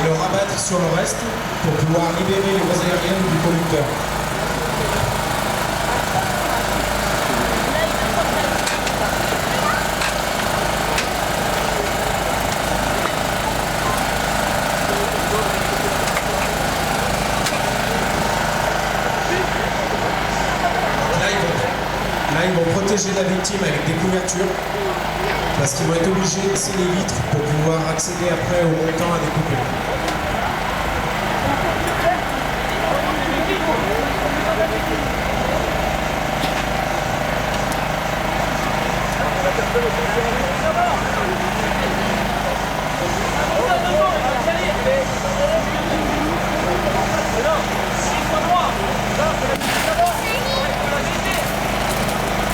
le rabattre sur le reste pour pouvoir libérer les voies aériennes du conducteur. Là, ils vont protéger la victime avec des couvertures parce qu'ils vont être obligés de laisser les vitres pour pouvoir accéder après au montant à découper.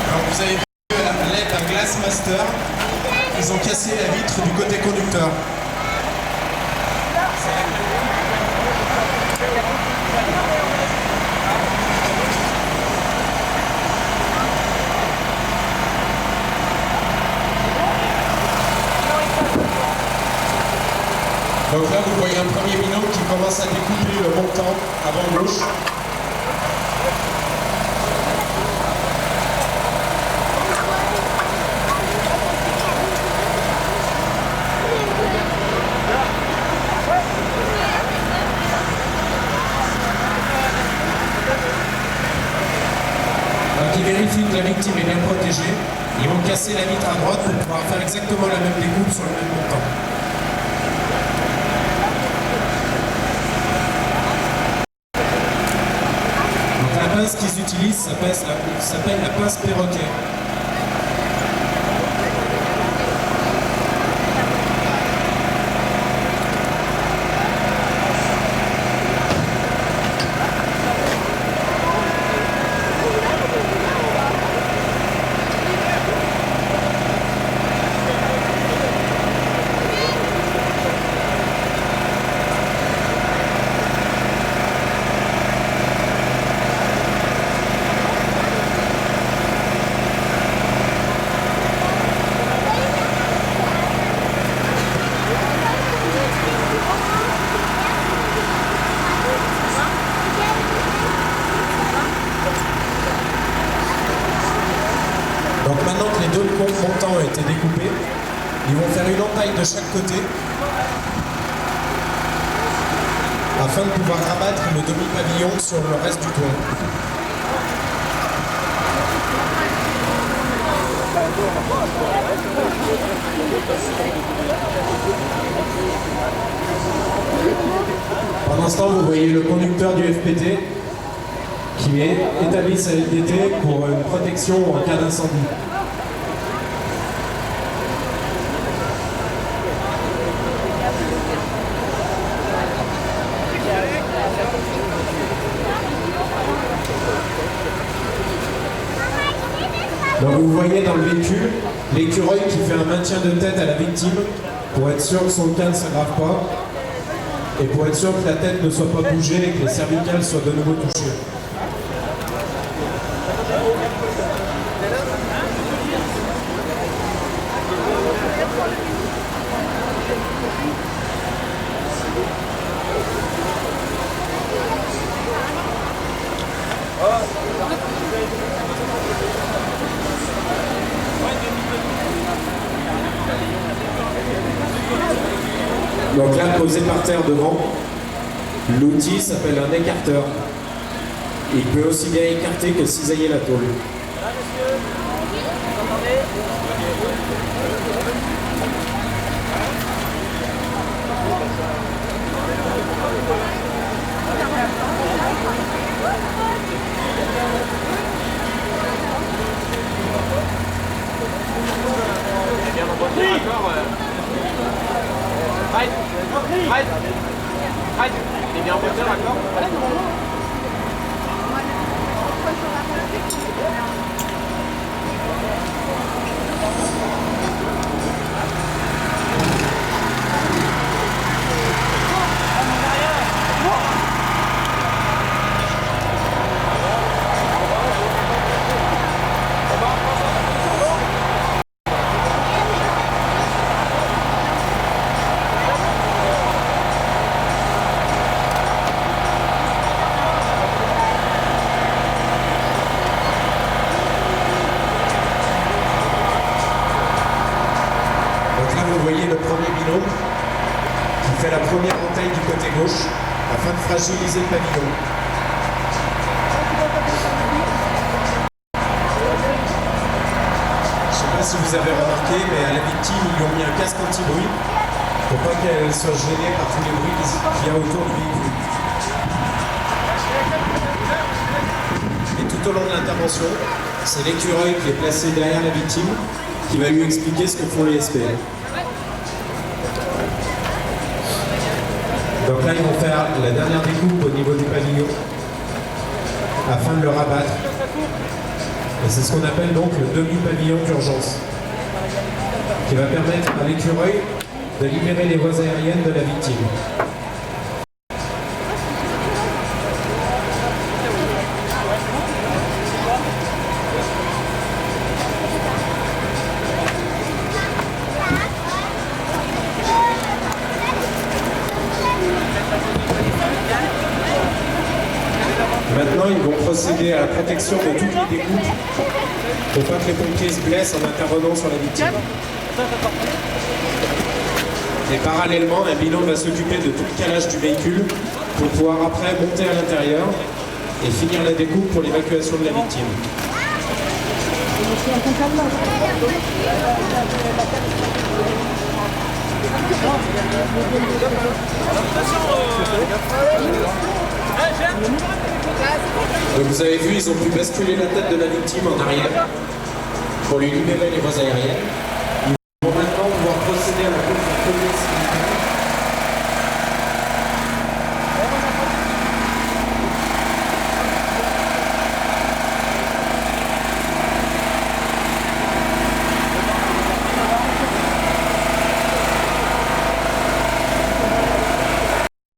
Alors vous avez vu à l'aide d'un Glassmaster, ils ont cassé la vitre du côté conducteur. Donc là vous voyez un premier binôme qui commence à découper le montant avant gauche. Donc ils vérifient que la victime est bien protégée. Ils vont casser la vitre à droite pour pouvoir faire exactement la même découpe sur le même montant. Donc la pince qu'ils utilisent s'appelle la pince perroquet. Donc maintenant que les deux montants ont été découpés, ils vont faire une entaille de chaque côté afin de pouvoir rabattre le demi-pavillon sur le reste du toit. Pendant ce temps, vous voyez le conducteur du FPT qui établit sa LDT pour une protection en cas d'incendie. Donc vous voyez dans le véhicule l'écureuil qui fait un maintien de tête à la victime pour être sûr que son cas ne s'aggrave pas et pour être sûr que la tête ne soit pas bougée et que les cervicales soient de nouveau touchées. Donc là, posé par terre devant, l'outil s'appelle un écarteur. Il peut aussi bien écarter que cisailler la tôle. Il est bien en hauteur, d'accord? qui fait la première entaille du côté gauche afin de fragiliser le pavillon. Je ne sais pas si vous avez remarqué, mais à la victime, ils lui ont mis un casque anti-bruit pour pas qu'elle soit gênée par tous les bruits qu'il y a autour du véhicule. Et tout au long de l'intervention, c'est l'écureuil qui est placé derrière la victime qui va lui expliquer ce que font les SPL. Donc là, ils vont faire la dernière découpe au niveau du pavillon afin de le rabattre. Et c'est ce qu'on appelle donc le demi-pavillon d'urgence, qui va permettre à l'écureuil de libérer les voies aériennes de la victime. Maintenant, ils vont procéder à la protection de toutes les découpes pour pas que les pompiers se blessent en intervenant sur la victime. Et parallèlement, un bilan va s'occuper de tout le calage du véhicule pour pouvoir après monter à l'intérieur et finir la découpe pour l'évacuation de la victime. Donc vous avez vu, ils ont pu basculer la tête de la victime en arrière pour lui libérer les voies aériennes.